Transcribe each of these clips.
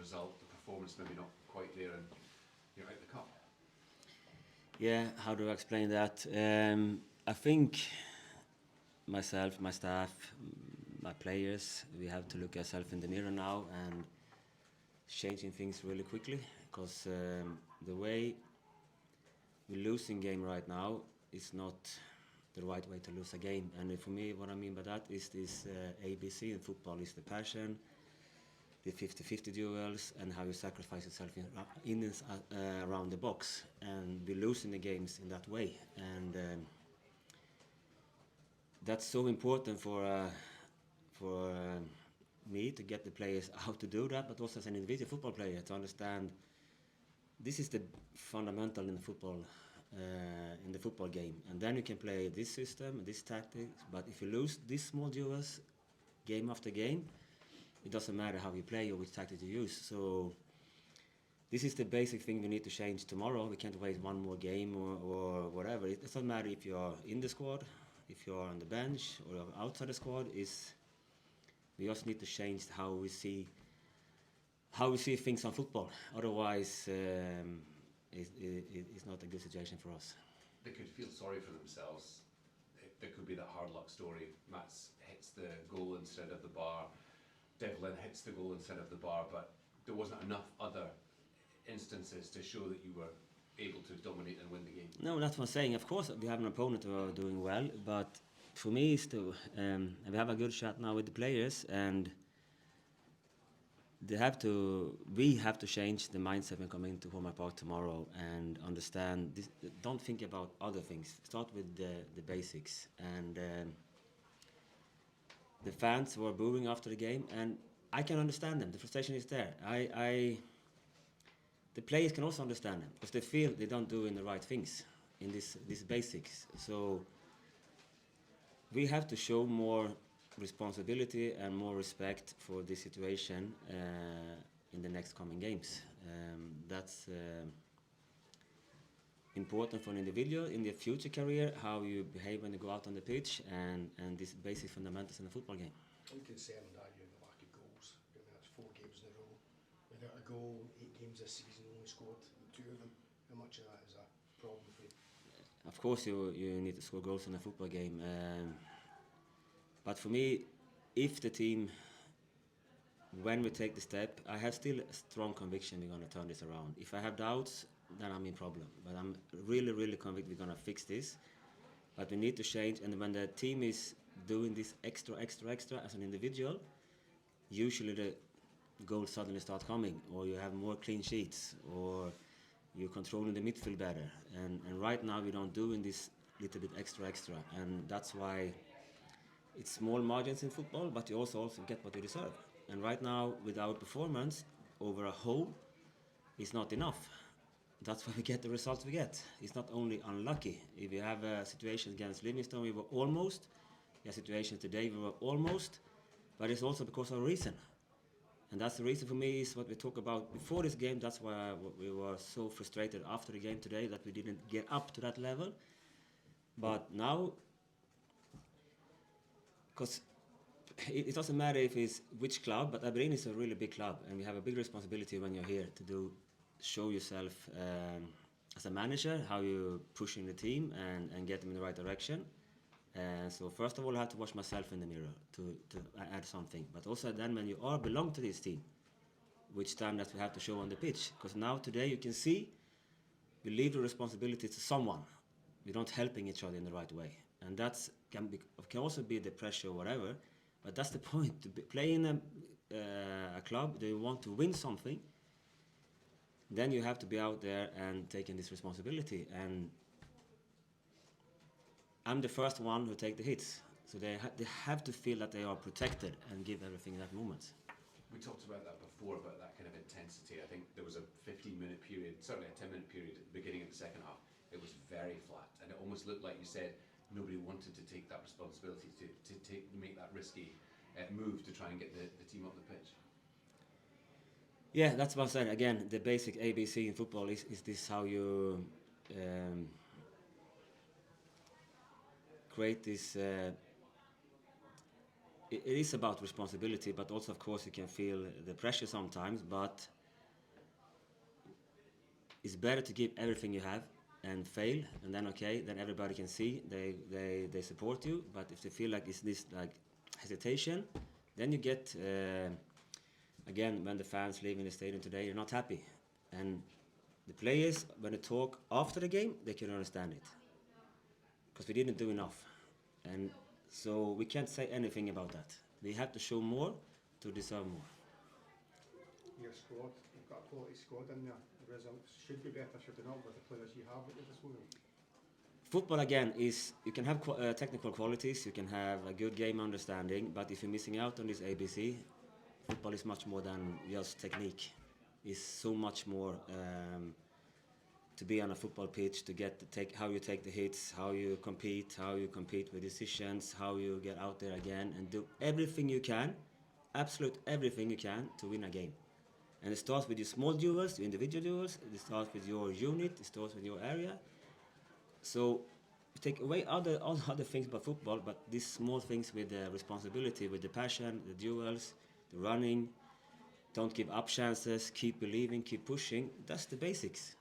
result, the performance maybe not quite there, and you're out the cup. Yeah, how do I explain that? I think myself, my staff, my players, we have to look ourselves in the mirror now and changing things really quickly, because the way we're losing game right now is not the right way to lose a game. And for me, what I mean by that is this ABC in football is the passion, the 50-50 duels, and how you sacrifice yourself around the box. And we're losing the games in that way. And that's so important for me to get the players how to do that, but also as an individual football player to understand this is the fundamental in the football game, and then you can play this system, this tactics. But if you lose these small duels, game after game, it doesn't matter how you play or which tactic you use. So this is the basic thing we need to change tomorrow. We can't wait one more game or whatever. It doesn't matter if you're in the squad, if you're on the bench or outside the squad. We just need to change how we see things on football. Otherwise, it's not a good situation for us. They could feel sorry for themselves. There could be that hard luck story. Mats hits the goal instead of the bar. Thelin hits the goal instead of the bar, but there wasn't enough other instances to show that you were able to dominate and win the game. No, that's what I'm saying. Of course, we have an opponent who are doing well, but for me, it's we have a good shot now with the players, and we have to change the mindset when coming to Home Park tomorrow and understand this. Don't think about other things. Start with the basics. And the fans were booing after the game, and I can understand them. The frustration is there. The players can also understand them because they feel they don't do the right things in these basics. So we have to show more responsibility and more respect for this situation in the next coming games. That's important for an individual in their future career, how you behave when you go out on the pitch, and these basic fundamentals in a football game. I'm concerned that you the lack of goals. I mean, that's 4 games in a row without a goal. 8 games this season, only scored 2 of them. How much of that is a problem for you? Of course, you need to score goals in a football game. But for me, if the team, when we take the step, I have still a strong conviction we're going to turn this around. If I have doubts, then I'm in problem. But I'm really, really convinced we're going to fix this. But we need to change, and when the team is doing this extra as an individual, usually the goals suddenly start coming, or you have more clean sheets, or you're controlling the midfield better. And right now we don't do in this little bit extra, and that's why it's small margins in football, but you also get what you deserve. And right now, with our performance over a whole, it's not enough. That's why we get the results we get. It's not only unlucky. If you have a situation against Livingston, we were almost. A situation today, we were almost. But it's also because of a reason. And that's the reason for me is what we talked about before this game. That's why we were so frustrated after the game today that we didn't get up to that level. But now, because it doesn't matter if it's which club, but Aberdeen is a really big club, and we have a big responsibility when you're here to show yourself as a manager, how you're pushing the team and get them in the right direction. So first of all, I have to watch myself in the mirror to add something. But also then when you belong to this team, which standards we have to show on the pitch. Because now today you can see we leave the responsibility to someone. We're not helping each other in the right way. And that can also be the pressure or whatever. But that's the point. To play in a club, they want to win something. Then you have to be out there and taking this responsibility. And I'm the first one who take the hits. So they have to feel that they are protected and give everything in that moment. We talked about that before, about that kind of intensity. I think there was a 15-minute period, certainly a 10-minute period at the beginning of the second half. It was very flat, and it almost looked like you said nobody wanted to take that responsibility to make that risky move to try and get the team up the pitch. Yeah, that's what I said. Again, the basic ABC in football is this how you create this. It is about responsibility, but also, of course, you can feel the pressure sometimes. But it's better to give everything you have and fail, and then okay, then everybody can see they support you. But if they feel like it's this like hesitation, then you get again when the fans leave in the stadium today, you're not happy, and the players when they talk after the game, they can understand it because we didn't do enough, and so we can't say anything about that. We have to show more to deserve more. Your squad, you've got a quality squad in there. The results should be better, should they not, with the players you have at your disposal? Football again is you can have technical qualities, you can have a good game understanding, but if you're missing out on this ABC, football is much more than just technique. It's so much more to be on a football pitch, to how you take the hits, how you compete with decisions, how you get out there again and do everything you can, absolute everything you can to win a game. And it starts with your small duels, your individual duels, it starts with your unit, it starts with your area. So you take away all other things about football, but these small things with the responsibility, with the passion, the duels, the running, don't give up chances, keep believing, keep pushing. That's the basics.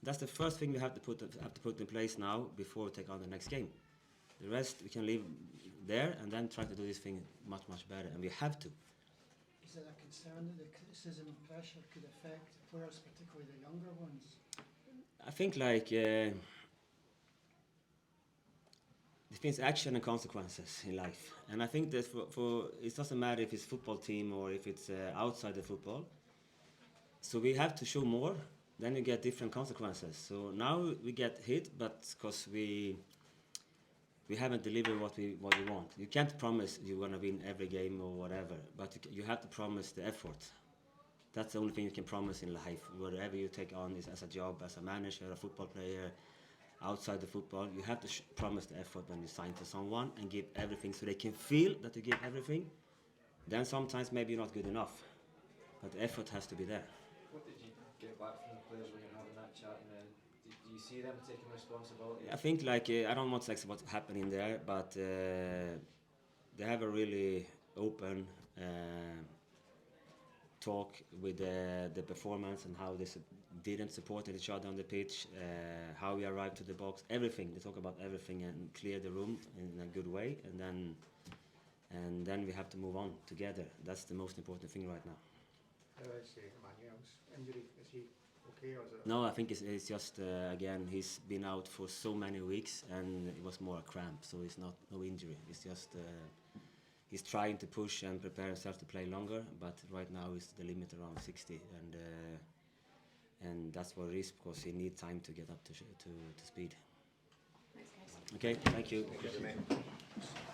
That's the first thing we have to put in place now before we take on the next game. The rest we can leave there and then try to do this thing much better, and we have to. Is there a concern that the criticism and pressure could affect players, particularly the younger ones? I think like there's action and consequences in life, and I think that for it doesn't matter if it's football team or if it's outside the football. So we have to show more. Then you get different consequences. So now we get hit, but because we haven't delivered what we want. You can't promise you're gonna win every game or whatever, but you have to promise the effort. That's the only thing you can promise in life. Whatever you take on is as a job, as a manager, a football player, outside the football, you have to promise the effort when you sign to someone and give everything so they can feel that you give everything. Then sometimes maybe you're not good enough, but the effort has to be there. What did you get back from the players when you're having that chat? And do you see them taking responsibility? I think like I don't want to say what's happening there, but they have a really open talk with the performance and how they didn't support each other on the pitch, how we arrived to the box, everything. They talk about everything and clear the room in a good way, and then we have to move on together. That's the most important thing right now. How is Emmanuel's injury? Is he okay, or is it? No, I think it's just again he's been out for so many weeks and it was more a cramp, so it's not no injury. It's just he's trying to push and prepare himself to play longer, but right now is the limit around 60, and that's what it is because he needs time to get up to speed. Thanks, guys. Okay, thank you. Thank you.